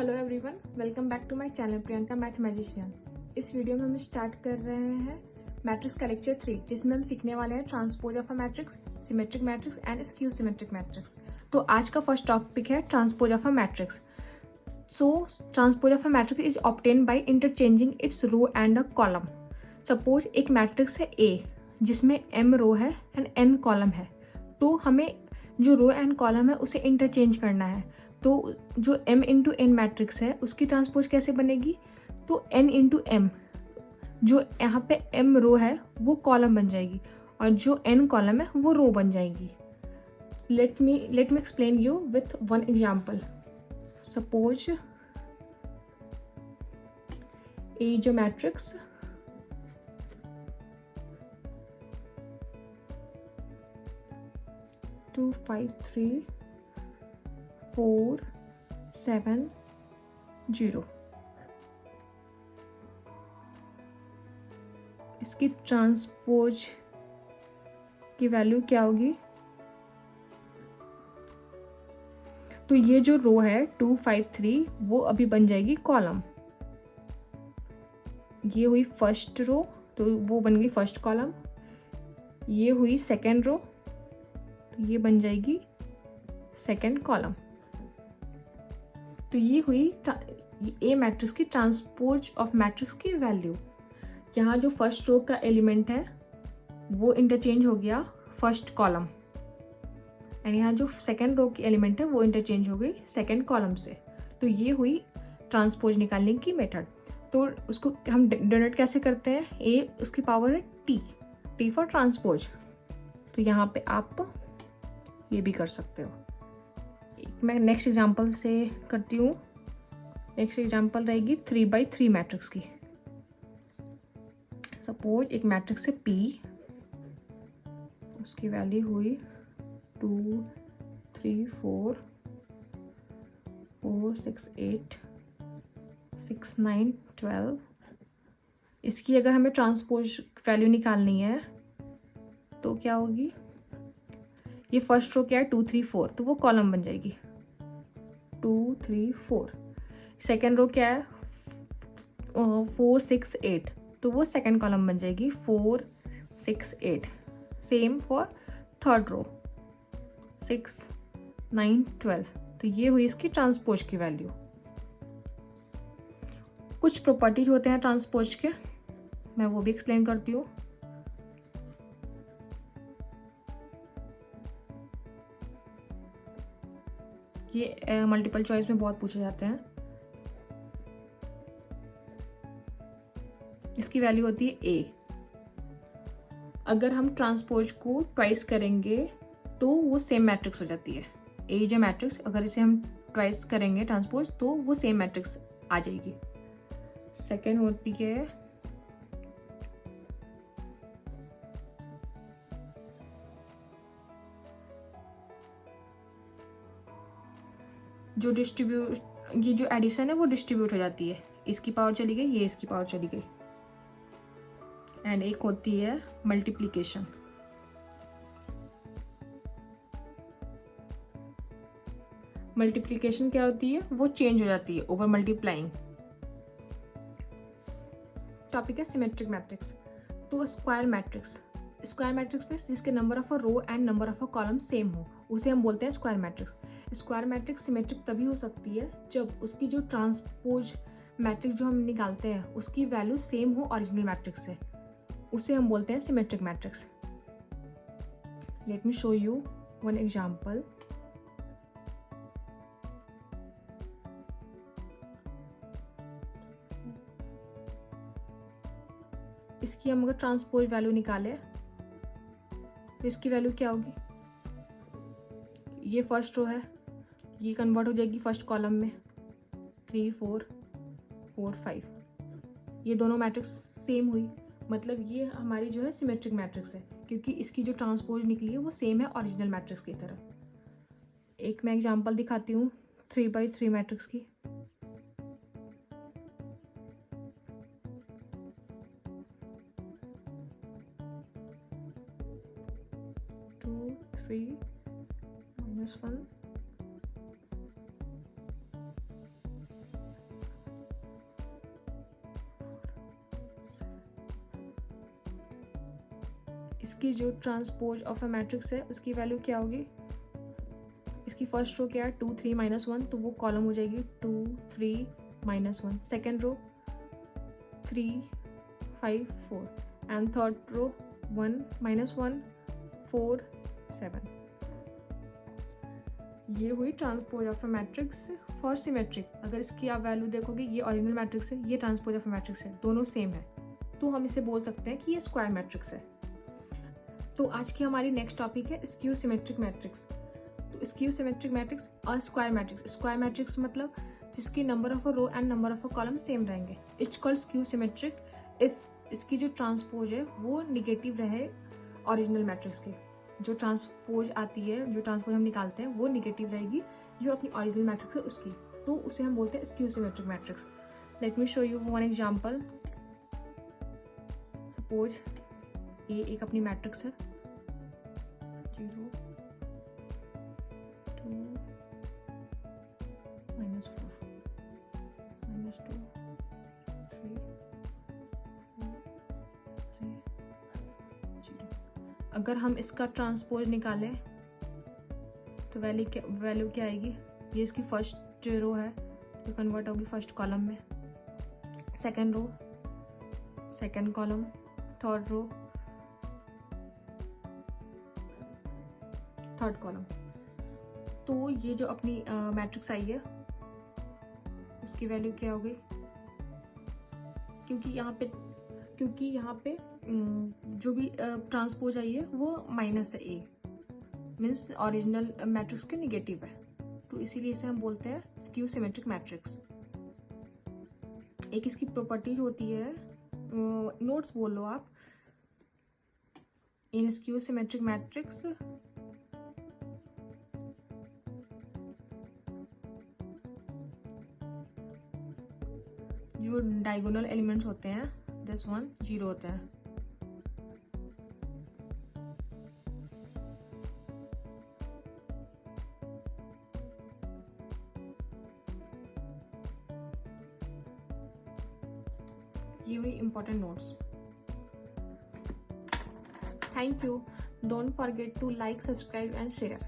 Hello everyone, welcome back to my channel Priyanka mathematician. इस video में हम स्टार्ट कर रहे हैं मैट्रिक्स का लेक्चर 3, जिसमें हम सीखने वाले हैं transpose of a matrix, symmetric matrix and skew symmetric matrix. तो आज का फर्स्ट टॉपिक है transpose of a matrix. So transpose of a matrix is obtain by interchanging its row and a column. Suppose एक matrix है A, जिसमें m रो है and n column है। तो हमें जो रो एंड कॉलम है उसे इंटरचेंज करना है। तो जो m इंटू एन मैट्रिक्स है उसकी ट्रांसपोज कैसे बनेगी? तो n इंटू एम, जो यहाँ पे m रो है वो कॉलम बन जाएगी और जो n कॉलम है वो रो बन जाएगी। Let me explain you with one example. Suppose a जो मैट्रिक्स 2 5 3 4 7 0, इसकी ट्रांसपोज की वैल्यू क्या होगी? तो ये जो रो है 2 5 3 वो अभी बन जाएगी कॉलम। ये हुई फर्स्ट रो, तो वो बन गई फर्स्ट कॉलम। ये हुई सेकेंड रो, तो ये बन जाएगी सेकेंड कॉलम। तो ये हुई ए मैट्रिक्स की ट्रांसपोज ऑफ मैट्रिक्स की वैल्यू। यहाँ जो फर्स्ट रो का एलिमेंट है वो इंटरचेंज हो गया फर्स्ट कॉलम, एंड यहाँ जो सेकेंड रो की एलिमेंट है वो इंटरचेंज हो गई सेकेंड कॉलम से। तो ये हुई ट्रांसपोज निकालने की मेथड। तो उसको हम डिनोट कैसे करते हैं? ए उसकी पावर है टी फॉर ट्रांसपोज। तो यहाँ पे आप ये भी कर सकते हो। मैं नेक्स्ट एग्जांपल से करती हूँ। नेक्स्ट एग्जांपल रहेगी 3x3 मैट्रिक्स की। सपोज एक मैट्रिक्स है P, उसकी वैल्यू हुई 2 3 4 4 6 8 6 9 12। इसकी अगर हमें ट्रांसपोज वैल्यू निकालनी है तो क्या होगी? ये फर्स्ट रो क्या है? 2 3 4, तो वो कॉलम बन जाएगी 2 3 4। सेकेंड रो क्या है? 4 6 8, तो वो सेकेंड कॉलम बन जाएगी 4 6 8। Same for third row 6 9 12। तो ये हुई इसकी ट्रांसपोज की वैल्यू। कुछ प्रॉपर्टीज होते हैं ट्रांसपोज के, मैं वो भी एक्सप्लेन करती हूँ। ये मल्टीपल चॉइस में बहुत पूछे जाते हैं। इसकी वैल्यू होती है ए। अगर हम ट्रांसपोज को ट्वाइस करेंगे तो वो सेम मैट्रिक्स हो जाती है। ए जो मैट्रिक्स, अगर इसे हम ट्वाइस करेंगे ट्रांसपोज तो वो सेम मैट्रिक्स आ जाएगी। सेकेंड होती है जो ये जो एडिशन है वो डिस्ट्रीब्यूट हो जाती है। इसकी पावर चली गई, ये इसकी पावर चली गई। एंड एक होती है मल्टीप्लिकेशन। मल्टीप्लिकेशन क्या होती है? वो चेंज हो जाती है ओवर मल्टीप्लाइंग। टॉपिक है सिमेट्रिक मैट्रिक्स। तो स्क्वायर मैट्रिक्स में जिसके number of a row and number of a column same हो उसे हम बोलते हैं square matrix. Square matrix symmetric तभी हो सकती है जब उसकी जो ट्रांसपोज मैट्रिक्स जो हम निकालते हैं उसकी वैल्यू सेम हो ओरिजिनल मैट्रिक्स से, उसे हम बोलते हैं symmetric matrix. Let me show you one example. इसकी हम अगर ट्रांसपोज वैल्यू निकालें तो इसकी वैल्यू क्या होगी? ये फर्स्ट रो है, ये कन्वर्ट हो जाएगी फर्स्ट कॉलम में 3 4 4 5। ये दोनों मैट्रिक्स सेम हुई, मतलब ये हमारी जो है सिमेट्रिक मैट्रिक्स है, क्योंकि इसकी जो ट्रांसपोज निकली है वो सेम है ओरिजिनल मैट्रिक्स की तरह। एक मैं एग्जांपल दिखाती हूँ 3x3 मैट्रिक्स की। -1 इसकी जो ट्रांसपोज ऑफ अ मैट्रिक्स है उसकी वैल्यू क्या होगी, इसकी फर्स्ट रो क्या है 2 3 -1, तो वो कॉलम हो जाएगी 2 3 -1, second row 3 5 4 and third row 1 -1 4 7। ये हुई transpose of a matrix for symmetric. अगर इसकी आप वैल्यू देखोगे, ये ओरिजिनल मैट्रिक्स है, ये ट्रांसपोज ऑफ अ मैट्रिक्स है, दोनों सेम है, तो हम इसे बोल सकते हैं कि ये स्क्वायर मैट्रिक्स है। तो आज की हमारी नेक्स्ट टॉपिक है स्क्यू सिमेट्रिक मैट्रिक्स। तो स्क्यू सिमेट्रिक मैट्रिक्स और स्क्वायर मैट्रिक्स। स्क्वायर मैट्रिक्स मतलब जिसकी number of a row and number of a column same रहेंगे। It's called skew symmetric if इसकी जो ट्रांसपोज है वो निगेटिव रहे ओरिजिनल मैट्रिक्स के। जो ट्रांसपोज आती है, जो ट्रांसपोज हम निकालते हैं वो निगेटिव रहेगी जो अपनी ओरिजिनल मैट्रिक्स है उसकी, तो उसे हम बोलते हैं skew symmetric matrix. Let me show you one example. Suppose ये एक अपनी मैट्रिक्स है 0 2 -4 -2 3 4 3 0। अगर हम इसका ट्रांसपोज निकालें तो वैल्यू क्या आएगी, ये इसकी फर्स्ट रो है तो कन्वर्ट होगी फर्स्ट कॉलम में, second row second column, third row third column. तो ये जो अपनी मैट्रिक्स आई है उसकी वैल्यू क्या होगी, क्योंकि यहाँ पे जो भी ट्रांसपोज आई है वो माइनस है, ए मीन्स ओरिजिनल मैट्रिक्स के निगेटिव है, तो इसीलिए इसे हम बोलते हैं स्क्यू सिमेट्रिक मैट्रिक्स। एक इसकी प्रॉपर्टीज होती है, नोट्स बोल लो आप, इन स्क्यू सिमेट्रिक मैट्रिक्स जो डायगोनल एलिमेंट्स होते हैं दिस वन 0 होते हैं। ये हुई important notes. Thank you. Don't forget to like, subscribe and share.